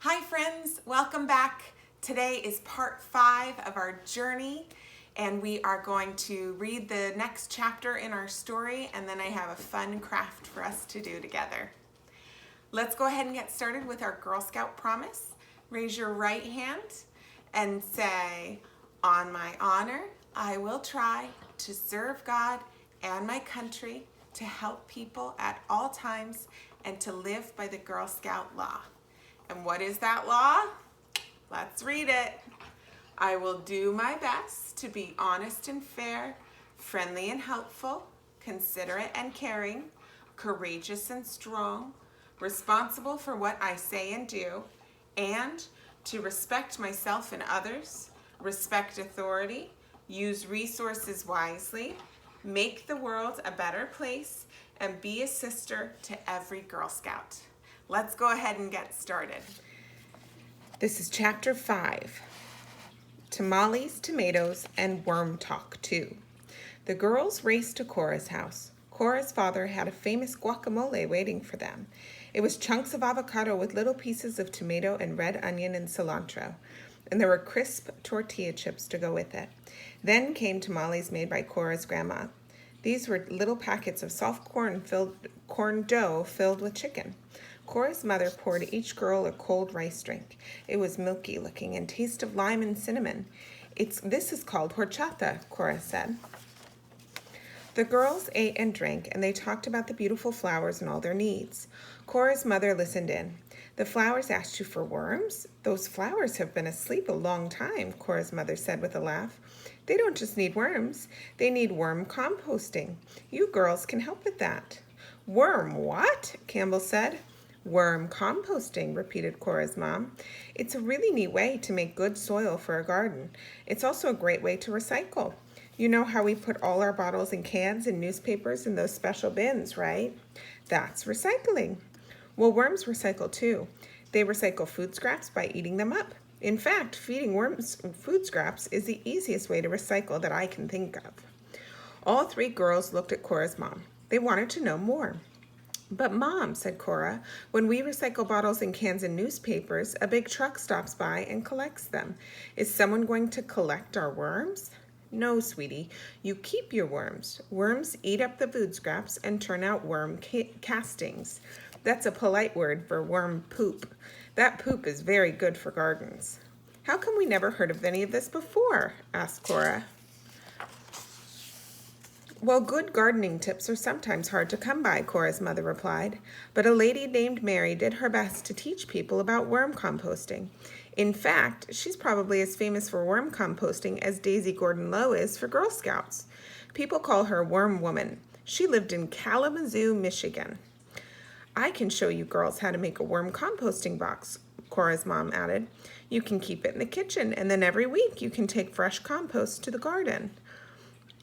Hi friends, welcome back. Today is part 5 of our journey and we are going to read the next chapter in our story and then I have a fun craft for us to do together. Let's go ahead and get started with our Girl Scout promise. Raise your right hand and say, "On my honor, I will try to serve God and my country, to help people at all times, and to live by the Girl Scout law." And what is that law? Let's read it. "I will do my best to be honest and fair, friendly and helpful, considerate and caring, courageous and strong, responsible for what I say and do, and to respect myself and others, respect authority, use resources wisely, make the world a better place, and be a sister to every Girl Scout." Let's go ahead and get started. This is chapter 5. Tamales, tomatoes, and worm talk too. The girls raced to Cora's house. Cora's father had a famous guacamole waiting for them. It was chunks of avocado with little pieces of tomato and red onion and cilantro, and there were crisp tortilla chips to go with it. Then came tamales made by Cora's grandma. These were little packets of soft corn dough filled with chicken. Cora's mother poured each girl a cold rice drink. It was milky looking and taste of lime and cinnamon. This is called horchata," Cora said. The girls ate and drank, and they talked about the beautiful flowers and all their needs. Cora's mother listened in. "The flowers asked you for worms? Those flowers have been asleep a long time," Cora's mother said with a laugh. "They don't just need worms, they need worm composting. You girls can help with that." "Worm what?" Campbell said. "Worm composting," repeated Cora's mom. "It's a really neat way to make good soil for a garden. It's also a great way to recycle. You know how we put all our bottles and cans and newspapers in those special bins, right? That's recycling. Well, worms recycle too. They recycle food scraps by eating them up. In fact, feeding worms food scraps is the easiest way to recycle that I can think of." All three girls looked at Cora's mom. They wanted to know more. "But Mom," said Cora, "when we recycle bottles and cans and newspapers, a big truck stops by and collects them. Is someone going to collect our worms?" "No, sweetie, you keep your worms. Worms eat up the food scraps and turn out worm castings. That's a polite word for worm poop. That poop is very good for gardens." "How come we never heard of any of this before?" asked Cora. "Well, good gardening tips are sometimes hard to come by," Cora's mother replied. "But a lady named Mary did her best to teach people about worm composting. In fact, she's probably as famous for worm composting as Daisy Gordon Low is for Girl Scouts. People call her Worm Woman. She lived in Kalamazoo, Michigan." "I can show you girls how to make a worm composting box," Cora's mom added. "You can keep it in the kitchen, and then every week you can take fresh compost to the garden."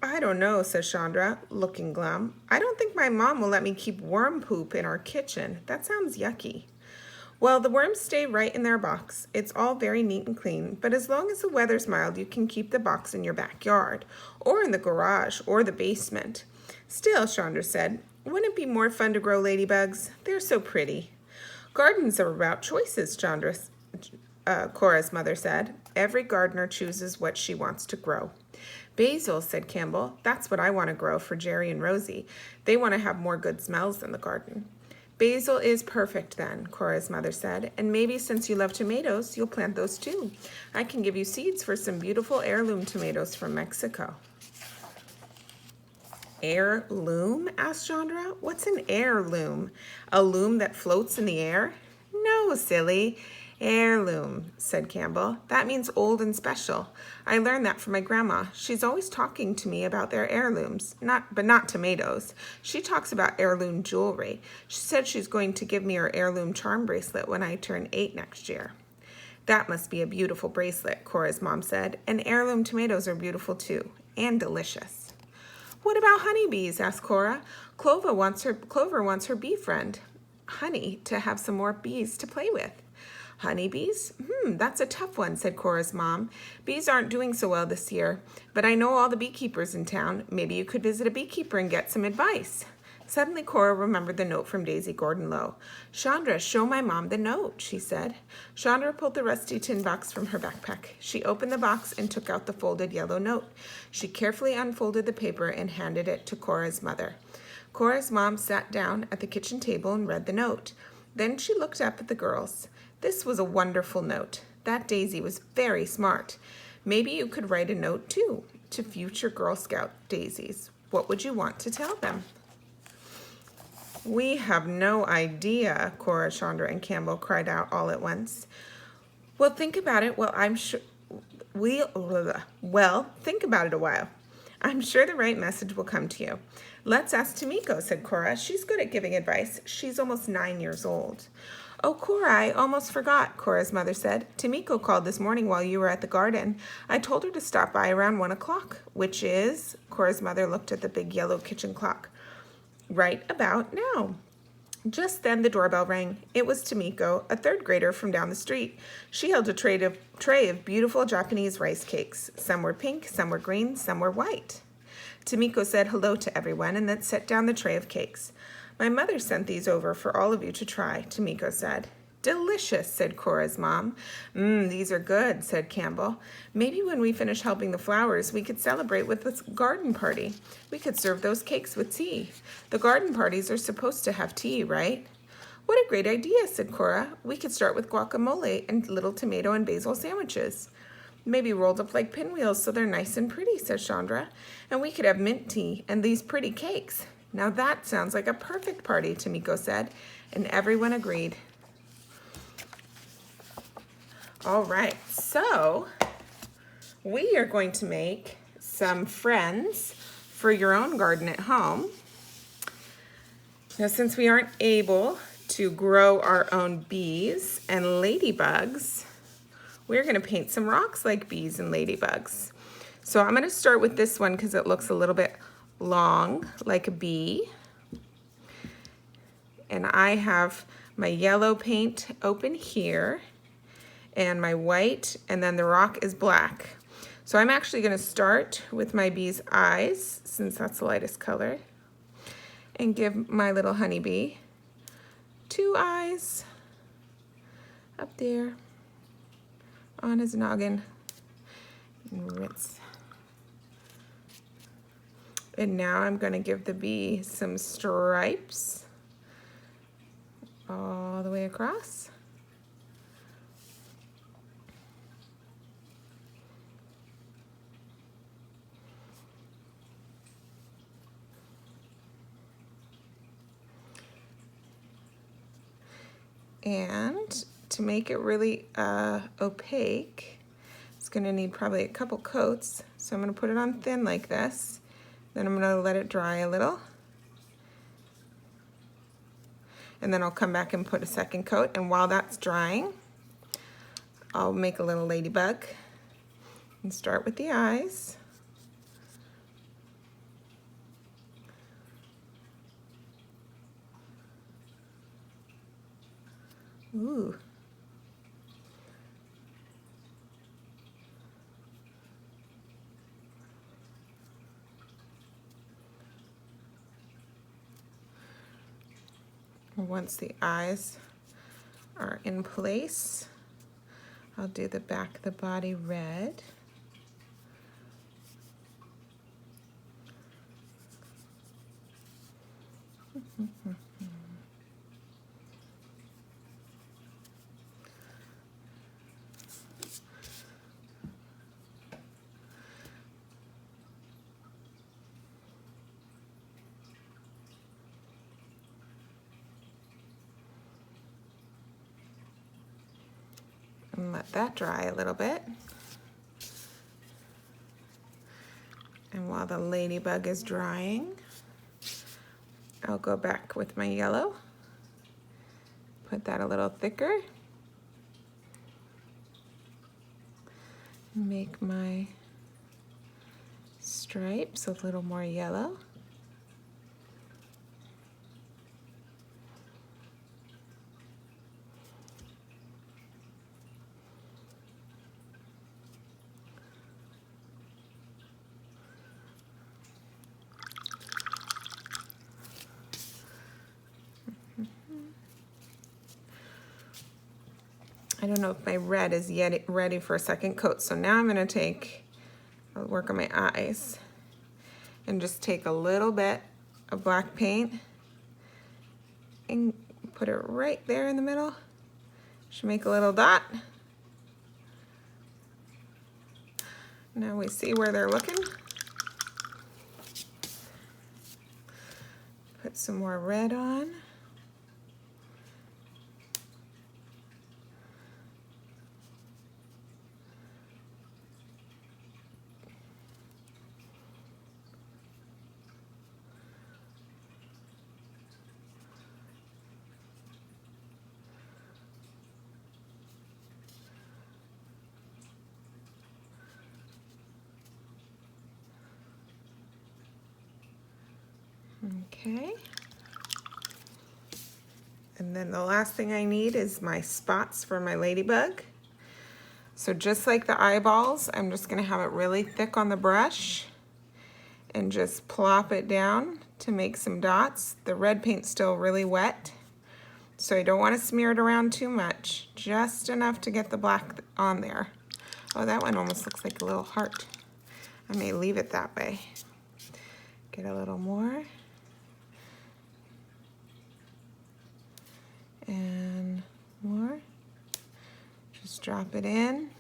"I don't know," said Chandra, looking glum. "I don't think my mom will let me keep worm poop in our kitchen. That sounds yucky." "Well, the worms stay right in their box. It's all very neat and clean, but as long as the weather's mild, you can keep the box in your backyard, or in the garage, or the basement." "Still," Chandra said, "wouldn't it be more fun to grow ladybugs? They're so pretty." "Gardens are about choices," Cora's mother said. "Every gardener chooses what she wants to grow." "Basil," said Campbell. "That's what I want to grow for Jerry and Rosie. They want to have more good smells in the garden." "Basil is perfect then," Cora's mother said. "And maybe since you love tomatoes, you'll plant those too. I can give you seeds for some beautiful heirloom tomatoes from Mexico." "Heirloom?" asked Chandra. "What's an heirloom? A loom that floats in the air?" "No, silly. Heirloom," said Campbell. "That means old and special. I learned that from my grandma. She's always talking to me about their heirlooms, but not tomatoes. She talks about heirloom jewelry. She said she's going to give me her heirloom charm bracelet when I turn 8 next year." "That must be a beautiful bracelet," Cora's mom said. "And heirloom tomatoes are beautiful too, and delicious." "What about honeybees?" asked Cora. Clover wants her bee friend, Honey, to have some more bees to play with." "Honeybees? That's a tough one," said Cora's mom. "Bees aren't doing so well this year, but I know all the beekeepers in town. Maybe you could visit a beekeeper and get some advice." Suddenly, Cora remembered the note from Daisy Gordon Low. "Chandra, show my mom the note," she said. Chandra pulled the rusty tin box from her backpack. She opened the box and took out the folded yellow note. She carefully unfolded the paper and handed it to Cora's mother. Cora's mom sat down at the kitchen table and read the note. Then she looked up at the girls. This was a wonderful note. That Daisy was very smart. Maybe you could write a note, too, to future Girl Scout daisies. What would you want to tell them? "We have no idea," Cora, Chandra, and Campbell cried out all at once. Well, think about it. Think about it a while. I'm sure the right message will come to you. "Let's ask Tomiko," said Cora. "She's good at giving advice. She's almost 9 years old." "Oh, Cora, I almost forgot," Cora's mother said. "Tomiko called this morning while you were at the garden. I told her to stop by around 1 o'clock, which is," Cora's mother looked at the big yellow kitchen clock, "right about now." Just then the doorbell rang. It was Tomiko, a third grader from down the street. She held a tray of beautiful Japanese rice cakes. Some were pink, some were green, some were white. Tomiko said hello to everyone and then set down the tray of cakes. "My mother sent these over for all of you to try," Tomiko said. "Delicious," said Cora's mom. These are good," said Campbell. "Maybe when we finish helping the flowers, we could celebrate with this garden party. We could serve those cakes with tea. The garden parties are supposed to have tea, right?" "What a great idea," said Cora. "We could start with guacamole and little tomato and basil sandwiches." "Maybe rolled up like pinwheels so they're nice and pretty," said Chandra. "And we could have mint tea and these pretty cakes." "Now that sounds like a perfect party," Tomiko said, and everyone agreed. All right, so we are going to make some friends for your own garden at home. Now, since we aren't able to grow our own bees and ladybugs, we're going to paint some rocks like bees and ladybugs. So I'm going to start with this one because it looks a little bit long, like a bee. And I have my yellow paint open here and my white, and then the rock is black. So I'm actually going to start with my bee's eyes, since that's the lightest color, and give my little honeybee 2 eyes up there on his noggin. And now I'm going to give the bee some stripes all the way across. And to make it really opaque, it's going to need probably a couple coats. So I'm going to put it on thin like this. Then I'm going to let it dry a little. And then I'll come back and put a second coat. And while that's drying, I'll make a little ladybug and start with the eyes. Ooh. Once the eyes are in place, I'll do the back of the body red. And let that dry a little bit. And while the ladybug is drying, I'll go back with my yellow, put that a little thicker, make my stripes a little more yellow. I don't know if my red is yet ready for a second coat. So now I'm gonna I'll work on my eyes and just take a little bit of black paint and put it right there in the middle. Should make a little dot. Now we see where they're looking. Put some more red on. Okay. And then the last thing I need is my spots for my ladybug. So just like the eyeballs, I'm just gonna have it really thick on the brush and just plop it down to make some dots. The red paint's still really wet, so I don't wanna smear it around too much, just enough to get the black on there. Oh, that one almost looks like a little heart. I may leave it that way. Get a little more. And more. Just drop it in,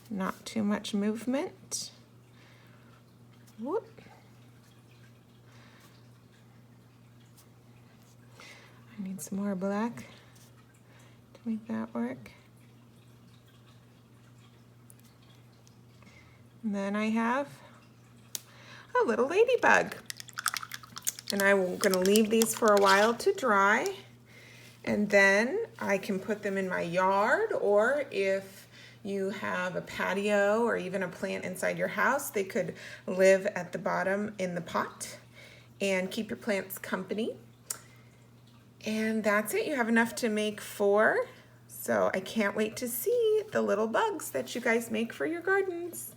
not too much movement. Whoop. I need some more black to make that work. And then I have a little ladybug. And I'm gonna leave these for a while to dry. And then I can put them in my yard, or if you have a patio or even a plant inside your house, they could live at the bottom in the pot and keep your plants company. And that's it. You have enough to make 4. So I can't wait to see the little bugs that you guys make for your gardens.